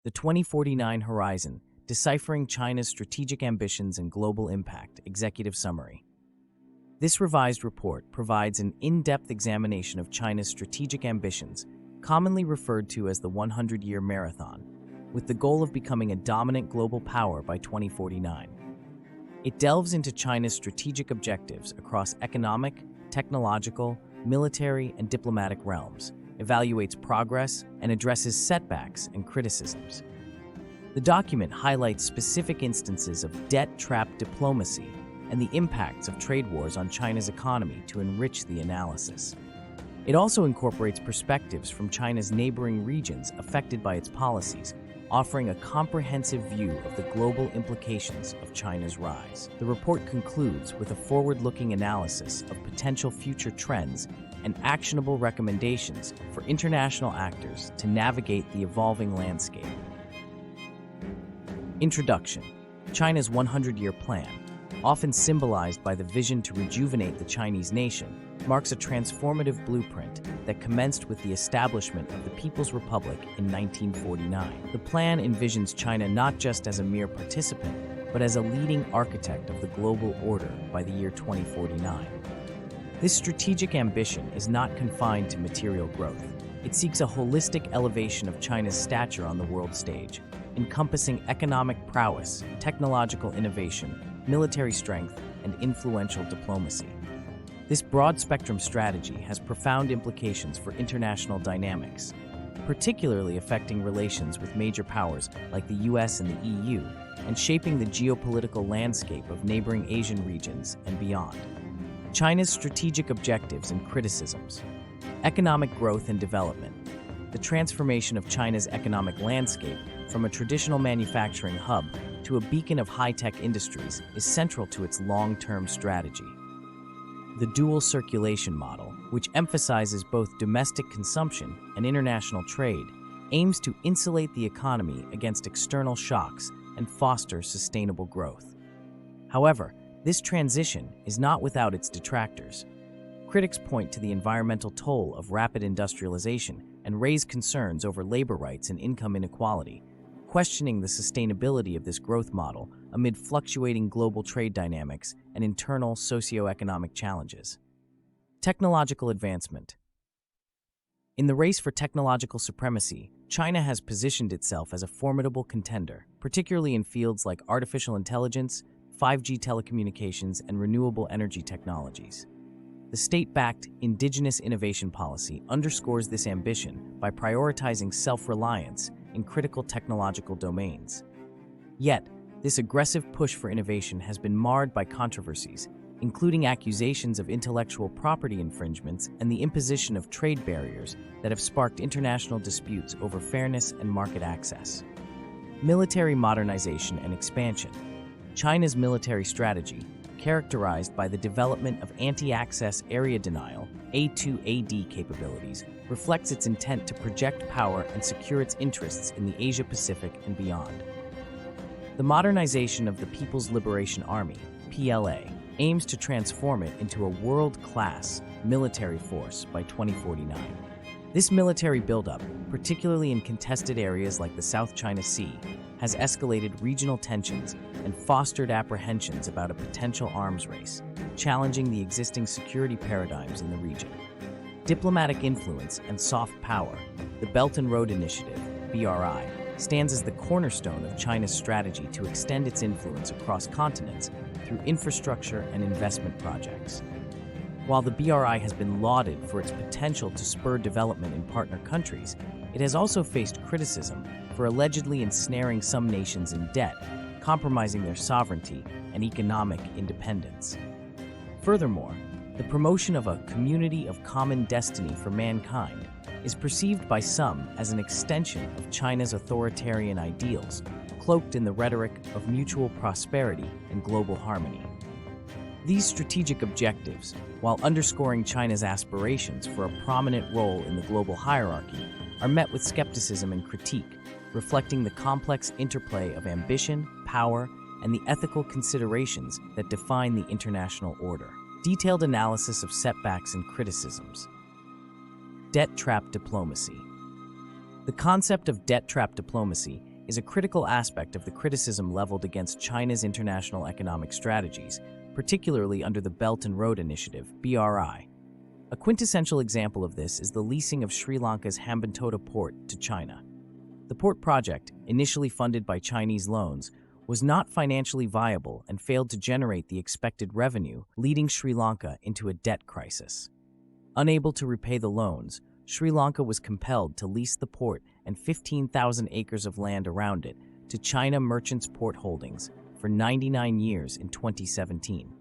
The 2049 Horizon, Deciphering China's Strategic Ambitions and Global Impact, Executive Summary. This revised report provides an in-depth examination of China's strategic ambitions, commonly referred to as the 100-year marathon, with the goal of becoming a dominant global power by 2049. It delves into China's strategic objectives across economic, technological, military, and diplomatic realms, evaluates progress, and addresses setbacks and criticisms. The document highlights specific instances of debt-trap diplomacy and the impacts of trade wars on China's economy to enrich the analysis. It also incorporates perspectives from China's neighboring regions affected by its policies, offering a comprehensive view of the global implications of China's rise. The report concludes with a forward-looking analysis of potential future trends and actionable recommendations for international actors to navigate the evolving landscape. Introduction: China's 100-year plan, often symbolized by the vision to rejuvenate the Chinese nation, marks a transformative blueprint that commenced with the establishment of the People's Republic in 1949. The plan envisions China not just as a mere participant, but as a leading architect of the global order by the year 2049. This strategic ambition is not confined to material growth. It seeks a holistic elevation of China's stature on the world stage, encompassing economic prowess, technological innovation, military strength, and influential diplomacy. This broad-spectrum strategy has profound implications for international dynamics, particularly affecting relations with major powers like the US and the EU, and shaping the geopolitical landscape of neighboring Asian regions and beyond. China's strategic objectives and criticisms. Economic growth and development. The transformation of China's economic landscape from a traditional manufacturing hub to a beacon of high-tech industries is central to its long-term strategy. The dual circulation model, which emphasizes both domestic consumption and international trade, aims to insulate the economy against external shocks and foster sustainable growth. However, this transition is not without its detractors. Critics point to the environmental toll of rapid industrialization and raise concerns over labor rights and income inequality, questioning the sustainability of this growth model amid fluctuating global trade dynamics and internal socio-economic challenges. Technological advancement. In the race for technological supremacy, China has positioned itself as a formidable contender, particularly in fields like artificial intelligence, 5G telecommunications, and renewable energy technologies. The state-backed indigenous innovation policy underscores this ambition by prioritizing self-reliance in critical technological domains. Yet, this aggressive push for innovation has been marred by controversies, including accusations of intellectual property infringements and the imposition of trade barriers that have sparked international disputes over fairness and market access. Military modernization and expansion. China's military strategy, characterized by the development of anti-access area denial (A2AD) capabilities, reflects its intent to project power and secure its interests in the Asia-Pacific and beyond. The modernization of the People's Liberation Army (PLA) aims to transform it into a world-class military force by 2049. This military buildup, particularly in contested areas like the South China Sea, has escalated regional tensions and fostered apprehensions about a potential arms race, challenging the existing security paradigms in the region. Diplomatic influence and soft power. The Belt and Road Initiative, BRI, stands as the cornerstone of China's strategy to extend its influence across continents through infrastructure and investment projects. While the BRI has been lauded for its potential to spur development in partner countries, it has also faced criticism for allegedly ensnaring some nations in debt, compromising their sovereignty and economic independence. Furthermore, the promotion of a community of common destiny for mankind is perceived by some as an extension of China's authoritarian ideals, cloaked in the rhetoric of mutual prosperity and global harmony. These strategic objectives, while underscoring China's aspirations for a prominent role in the global hierarchy, are met with skepticism and critique, reflecting the complex interplay of ambition, power, and the ethical considerations that define the international order. Detailed analysis of setbacks and criticisms. Debt trap diplomacy. The concept of debt trap diplomacy is a critical aspect of the criticism leveled against China's international economic strategies, particularly under the Belt and Road Initiative, BRI. A quintessential example of this is the leasing of Sri Lanka's Hambantota port to China. The port project, initially funded by Chinese loans, was not financially viable and failed to generate the expected revenue, leading Sri Lanka into a debt crisis. Unable to repay the loans, Sri Lanka was compelled to lease the port and 15,000 acres of land around it to China Merchants Port Holdings for 99 years in 2017.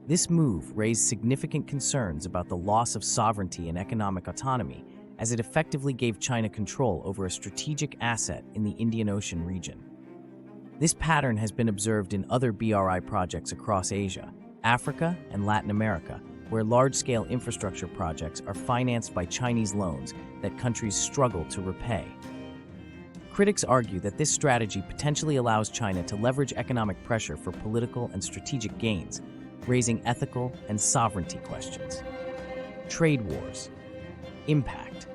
This move raised significant concerns about the loss of sovereignty and economic autonomy, as it effectively gave China control over a strategic asset in the Indian Ocean region. This pattern has been observed in other BRI projects across Asia, Africa, and Latin America, where large-scale infrastructure projects are financed by Chinese loans that countries struggle to repay. Critics argue that this strategy potentially allows China to leverage economic pressure for political and strategic gains, raising ethical and sovereignty questions. Trade wars. Impact.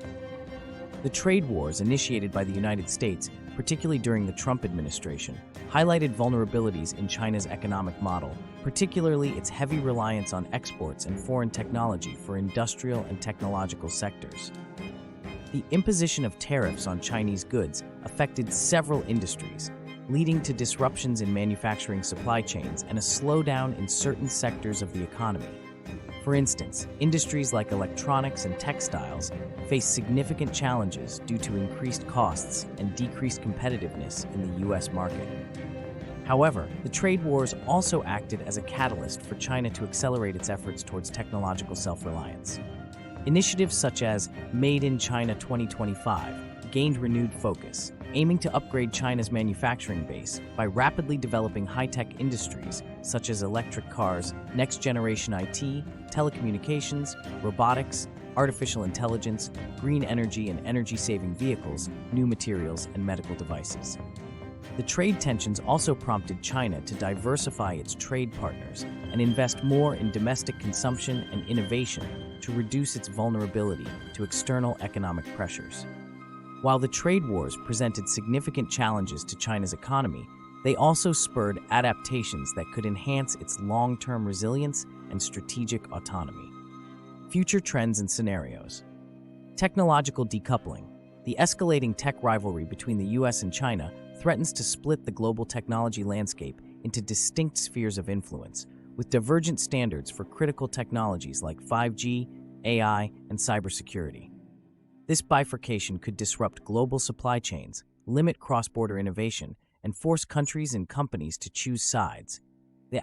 The trade wars initiated by the United States, particularly during the Trump administration, highlighted vulnerabilities in China's economic model, particularly its heavy reliance on exports and foreign technology for industrial and technological sectors. The imposition of tariffs on Chinese goods affected several industries, leading to disruptions in manufacturing supply chains and a slowdown in certain sectors of the economy. For instance, industries like electronics and textiles face significant challenges due to increased costs and decreased competitiveness in the U.S. market. However, the trade wars also acted as a catalyst for China to accelerate its efforts towards technological self-reliance. Initiatives such as Made in China 2025 gained renewed focus, aiming to upgrade China's manufacturing base by rapidly developing high-tech industries such as electric cars, next-generation IT, telecommunications, robotics, artificial intelligence, green energy and energy-saving vehicles, new materials, and medical devices. The trade tensions also prompted China to diversify its trade partners and invest more in domestic consumption and innovation to reduce its vulnerability to external economic pressures. While the trade wars presented significant challenges to China's economy, they also spurred adaptations that could enhance its long-term resilience and strategic autonomy. Future trends and scenarios. Technological decoupling. The escalating tech rivalry between the US and China threatens to split the global technology landscape into distinct spheres of influence, with divergent standards for critical technologies like 5G, AI, and cybersecurity. This bifurcation could disrupt global supply chains, limit cross-border innovation, and force countries and companies to choose sides,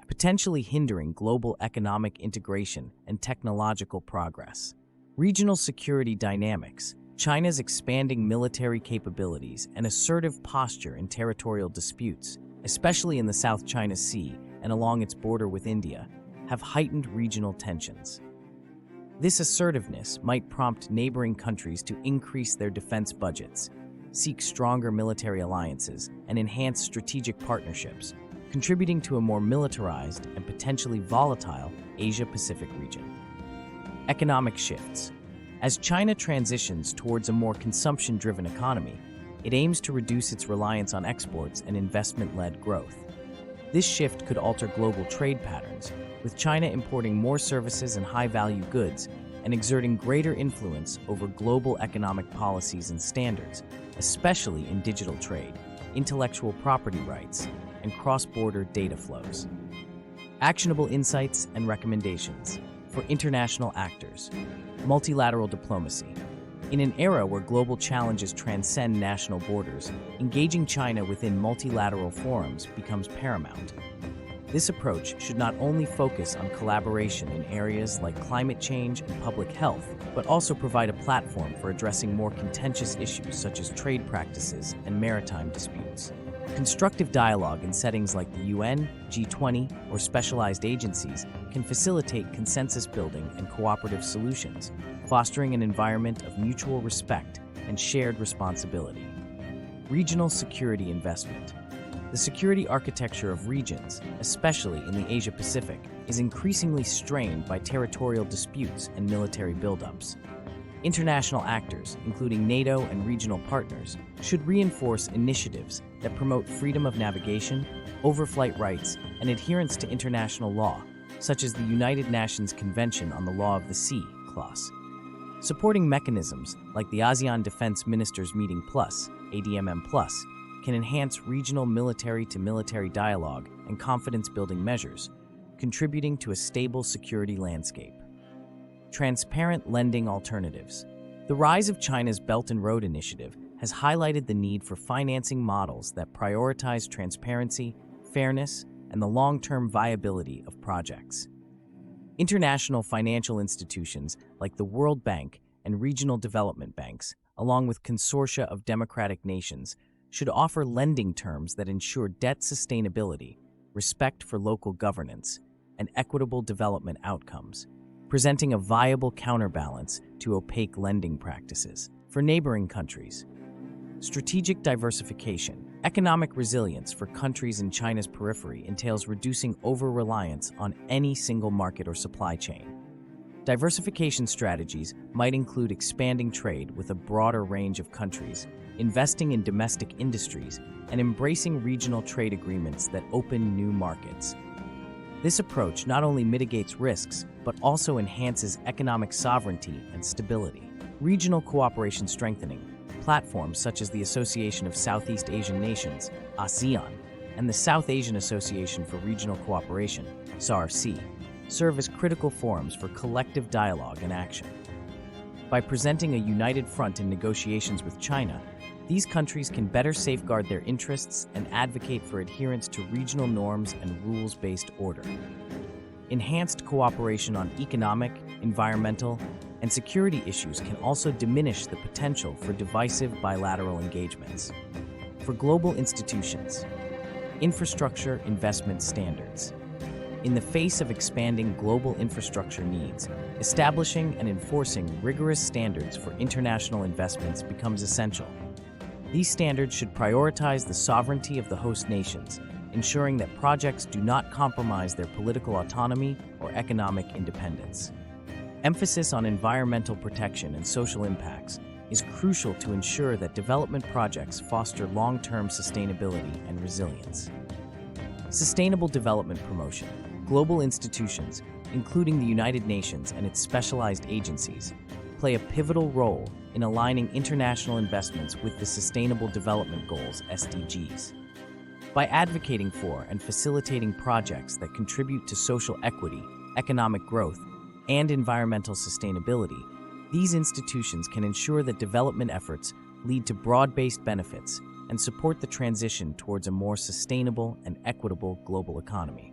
potentially hindering global economic integration and technological progress. Regional security dynamics. China's expanding military capabilities and assertive posture in territorial disputes, especially in the South China Sea and along its border with India, have heightened regional tensions. This assertiveness might prompt neighboring countries to increase their defense budgets, seek stronger military alliances, and enhance strategic partnerships, contributing to a more militarized and potentially volatile Asia-Pacific region. Economic shifts. As China transitions towards a more consumption-driven economy, it aims to reduce its reliance on exports and investment-led growth. This shift could alter global trade patterns, with China importing more services and high-value goods and exerting greater influence over global economic policies and standards, especially in digital trade, intellectual property rights, and cross-border data flows. Actionable insights and recommendations for international actors. Multilateral diplomacy. In an era where global challenges transcend national borders, engaging China within multilateral forums becomes paramount. This approach should not only focus on collaboration in areas like climate change and public health, but also provide a platform for addressing more contentious issues such as trade practices and maritime disputes. Constructive dialogue in settings like the UN, G20, or specialized agencies can facilitate consensus building and cooperative solutions, fostering an environment of mutual respect and shared responsibility. Regional security investment. The security architecture of regions, especially in the Asia-Pacific, is increasingly strained by territorial disputes and military buildups. International actors, including NATO and regional partners, should reinforce initiatives that promote freedom of navigation, overflight rights, and adherence to international law, such as the United Nations Convention on the Law of the Sea, clause. Supporting mechanisms like the ASEAN Defense Ministers Meeting Plus, ADMM Plus, can enhance regional military-to-military dialogue and confidence-building measures, contributing to a stable security landscape. Transparent lending alternatives. The rise of China's Belt and Road Initiative has highlighted the need for financing models that prioritize transparency, fairness, and the long-term viability of projects. International financial institutions like the World Bank and regional development banks, along with consortia of democratic nations, should offer lending terms that ensure debt sustainability, respect for local governance, and equitable development outcomes, presenting a viable counterbalance to opaque lending practices. For neighboring countries, strategic diversification. Economic resilience for countries in China's periphery entails reducing over-reliance on any single market or supply chain. Diversification strategies might include expanding trade with a broader range of countries, investing in domestic industries, and embracing regional trade agreements that open new markets. This approach not only mitigates risks, but also enhances economic sovereignty and stability. Regional cooperation strengthening. Platforms such as the Association of Southeast Asian Nations, ASEAN, and the South Asian Association for Regional Cooperation, SARC, serve as critical forums for collective dialogue and action. By presenting a united front in negotiations with China, these countries can better safeguard their interests and advocate for adherence to regional norms and rules-based order. Enhanced cooperation on economic, environmental, and security issues can also diminish the potential for divisive bilateral engagements. For global institutions, infrastructure investment standards. In the face of expanding global infrastructure needs, establishing and enforcing rigorous standards for international investments becomes essential. These standards should prioritize the sovereignty of the host nations, ensuring that projects do not compromise their political autonomy or economic independence. Emphasis on environmental protection and social impacts is crucial to ensure that development projects foster long-term sustainability and resilience. Sustainable development promotion. Global institutions, including the United Nations and its specialized agencies, play a pivotal role in aligning international investments with the Sustainable Development Goals, SDGs. By advocating for and facilitating projects that contribute to social equity, economic growth, and environmental sustainability, these institutions can ensure that development efforts lead to broad-based benefits and support the transition towards a more sustainable and equitable global economy.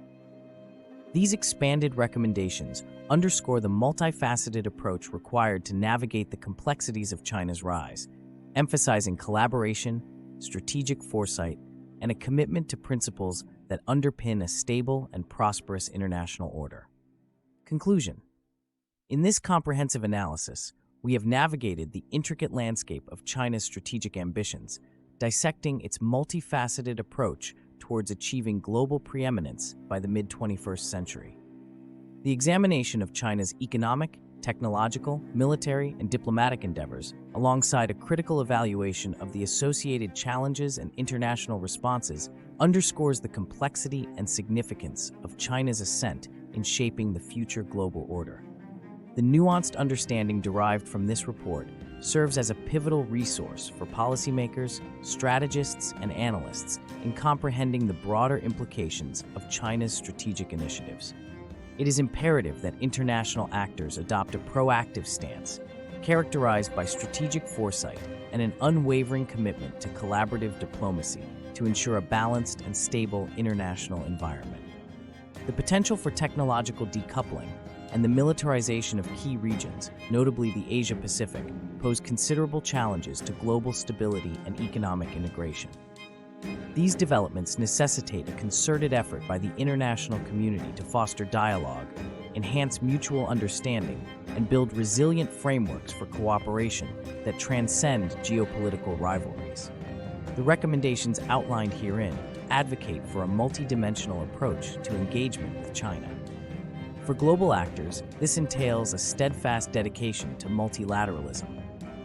These expanded recommendations underscore the multifaceted approach required to navigate the complexities of China's rise, emphasizing collaboration, strategic foresight, and a commitment to principles that underpin a stable and prosperous international order. Conclusion. In this comprehensive analysis, we have navigated the intricate landscape of China's strategic ambitions, dissecting its multifaceted approach towards achieving global preeminence by the mid-21st century. The examination of China's economic, technological, military, and diplomatic endeavors, alongside a critical evaluation of the associated challenges and international responses, underscores the complexity and significance of China's ascent in shaping the future global order. The nuanced understanding derived from this report serves as a pivotal resource for policymakers, strategists, and analysts in comprehending the broader implications of China's strategic initiatives. It is imperative that international actors adopt a proactive stance, characterized by strategic foresight and an unwavering commitment to collaborative diplomacy to ensure a balanced and stable international environment. The potential for technological decoupling and the militarization of key regions, notably the Asia-Pacific, pose considerable challenges to global stability and economic integration. These developments necessitate a concerted effort by the international community to foster dialogue, enhance mutual understanding, and build resilient frameworks for cooperation that transcend geopolitical rivalries. The recommendations outlined herein advocate for a multidimensional approach to engagement with China. For global actors, this entails a steadfast dedication to multilateralism,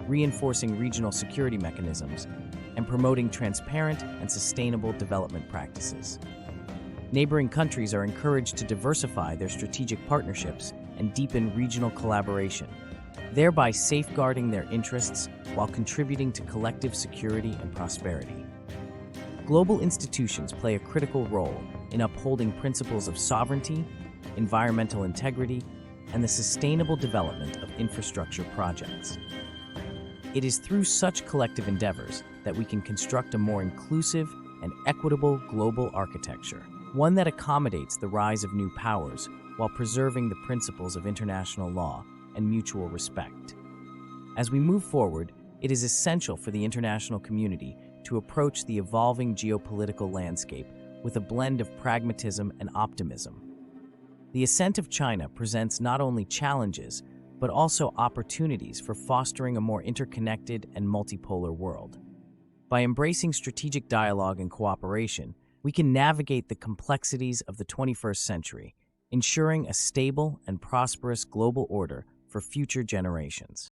reinforcing regional security mechanisms, and promoting transparent and sustainable development practices. Neighboring countries are encouraged to diversify their strategic partnerships and deepen regional collaboration, thereby safeguarding their interests while contributing to collective security and prosperity. Global institutions play a critical role in upholding principles of sovereignty, environmental integrity, and the sustainable development of infrastructure projects. It is through such collective endeavors that we can construct a more inclusive and equitable global architecture, one that accommodates the rise of new powers while preserving the principles of international law and mutual respect. As we move forward, it is essential for the international community to approach the evolving geopolitical landscape with a blend of pragmatism and optimism. The ascent of China presents not only challenges, but also opportunities for fostering a more interconnected and multipolar world. By embracing strategic dialogue and cooperation, we can navigate the complexities of the 21st century, ensuring a stable and prosperous global order for future generations.